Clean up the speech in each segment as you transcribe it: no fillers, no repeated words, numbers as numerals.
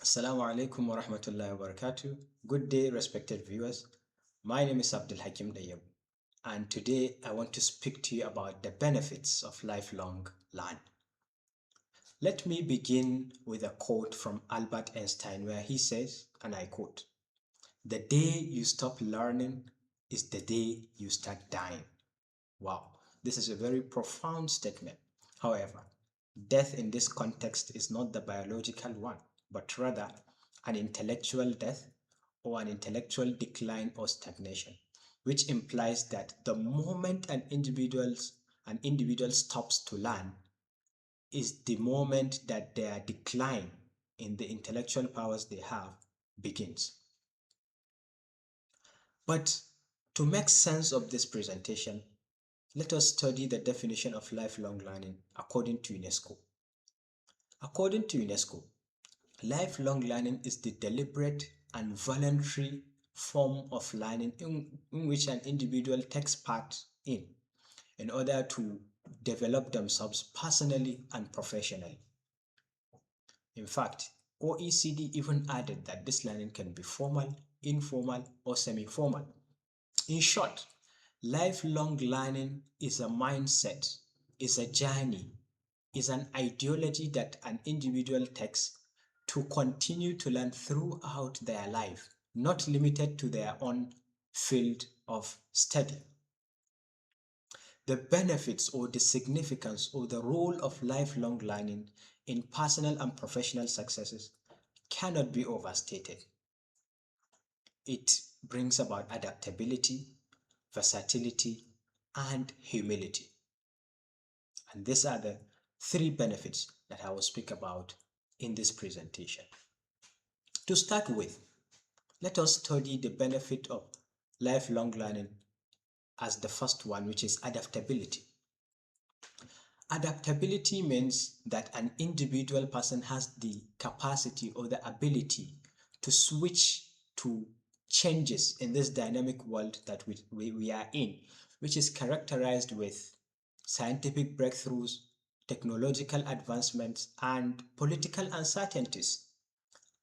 Assalamu alaykum wa rahmatullah wa barakatuh. Good day, respected viewers. My name is Abdulhakim Dayyabu, and today I want to speak to you about the benefits of lifelong learning. Let me begin with a quote from Albert Einstein where he says, and I quote, "The day you stop learning is the day you start dying." Wow, this is a very profound statement. However, death in this context is not the biological one, but rather an intellectual death or an intellectual decline or stagnation, which implies that the moment an individual stops to learn is the moment that their decline in the intellectual powers they have begins. But to make sense of this presentation, let us study the definition of lifelong learning according to UNESCO. According to UNESCO, lifelong learning is the deliberate and voluntary form of learning in which an individual takes part in order to develop themselves personally and professionally. In fact, OECD even added that this learning can be formal, informal, or semi-formal. In short, lifelong learning is a mindset, is a journey, is an ideology that an individual takes to continue to learn throughout their life, not limited to their own field of study. The benefits or the significance or the role of lifelong learning in personal and professional successes cannot be overstated. It brings about adaptability, versatility, and humility. And these are the three benefits that I will speak about in this presentation. To start with, let us study the benefit of lifelong learning as the first one, which is adaptability. Adaptability means that an individual person has the capacity or the ability to switch to changes in this dynamic world that we are in, which is characterized with scientific breakthroughs, technological advancements, and political uncertainties.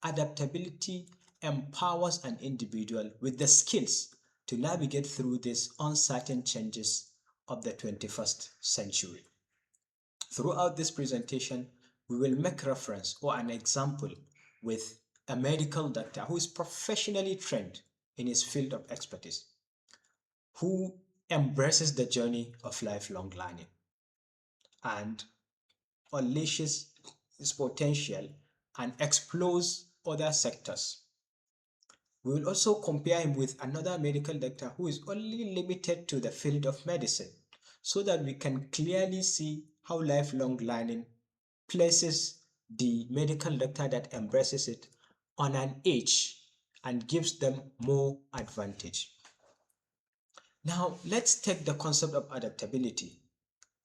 Adaptability empowers an individual with the skills to navigate through these uncertain changes of the 21st century. Throughout this presentation, we will make reference or an example with a medical doctor who is professionally trained in his field of expertise, who embraces the journey of lifelong learning and unleashes his potential and explores other sectors. We will also compare him with another medical doctor who is only limited to the field of medicine so that we can clearly see how lifelong learning places the medical doctor that embraces it on an edge and gives them more advantage. Now, let's take the concept of adaptability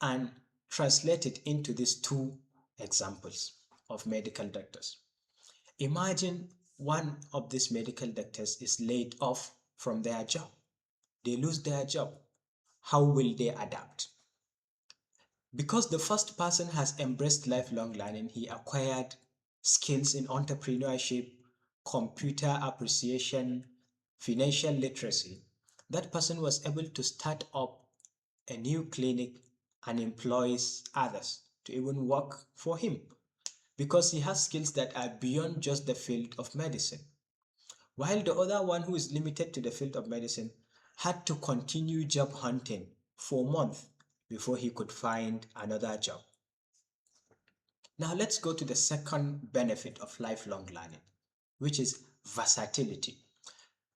and translate it into these two examples of medical doctors. Imagine one of these medical doctors is laid off from their job. They lose their job. How will they adapt? Because the first person has embraced lifelong learning, he acquired skills in entrepreneurship, computer appreciation, financial literacy. That person was able to start up a new clinic and employs others to even work for him because he has skills that are beyond just the field of medicine. While the other one who is limited to the field of medicine had to continue job hunting for months before he could find another job. Now let's go to the second benefit of lifelong learning, which is versatility.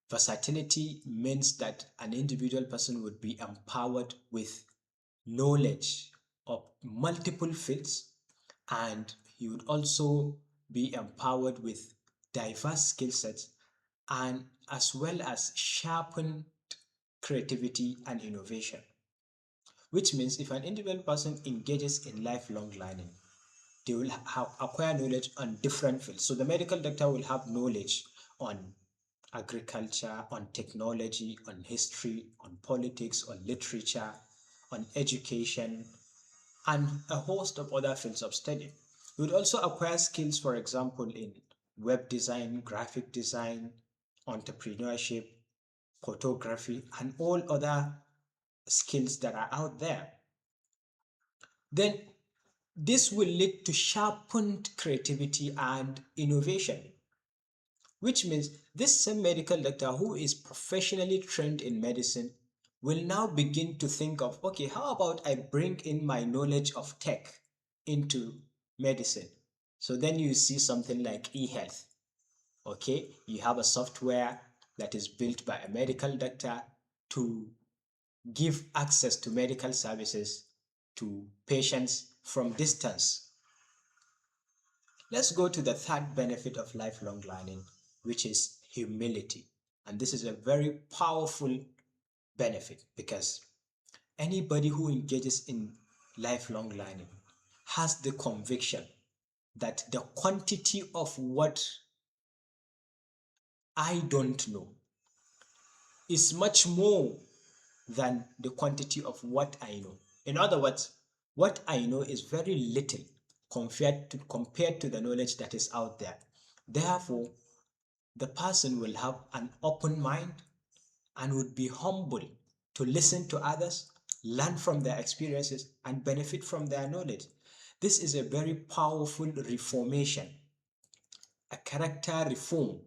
Versatility means that an individual person would be empowered with knowledge of multiple fields, and he would also be empowered with diverse skill sets and as well as sharpened creativity and innovation. Which means if an individual person engages in lifelong learning, they will acquire knowledge on different fields. So the medical doctor will have knowledge on agriculture, on technology, on history, on politics, on literature, on education, and a host of other fields of study. You would also acquire skills, for example, in web design, graphic design, entrepreneurship, photography, and all other skills that are out there, then this will lead to sharpened creativity and innovation, which means this same medical doctor who is professionally trained in medicine will now begin to think of, okay, how about I bring in my knowledge of tech into medicine? So then you see something like e-health. Okay, you have a software that is built by a medical doctor to give access to medical services to patients from distance. Let's go to the third benefit of lifelong learning, which is humility. And this is a very powerful benefit because anybody who engages in lifelong learning has the conviction that the quantity of what I don't know is much more than the quantity of what I know. In other words, what I know is very little compared to the knowledge that is out there. Therefore, the person will have an open mind and would be humble to listen to others, learn from their experiences, and benefit from their knowledge. This is a very powerful reformation, a character reform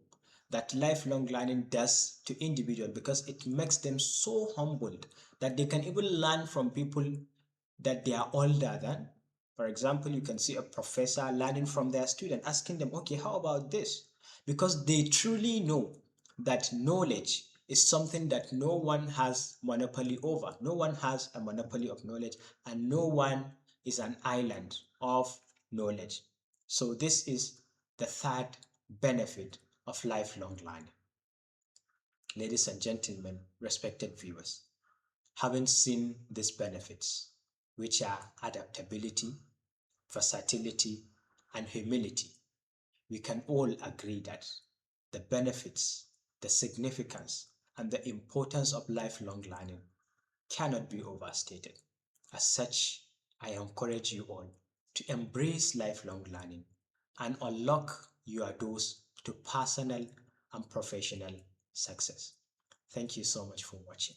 that lifelong learning does to individuals, because it makes them so humbled that they can even learn from people that they are older than. For example, you can see a professor learning from their student, asking them, okay, how about this? Because they truly know that knowledge is something that no one has monopoly over. No one has a monopoly of knowledge, and no one is an island of knowledge. So this is the third benefit of lifelong learning. Ladies and gentlemen, respected viewers, having seen these benefits, which are adaptability, versatility, and humility, we can all agree that the benefits, the significance, and the importance of lifelong learning cannot be overstated. As such, I encourage you all to embrace lifelong learning and unlock your doors to personal and professional success. Thank you so much for watching.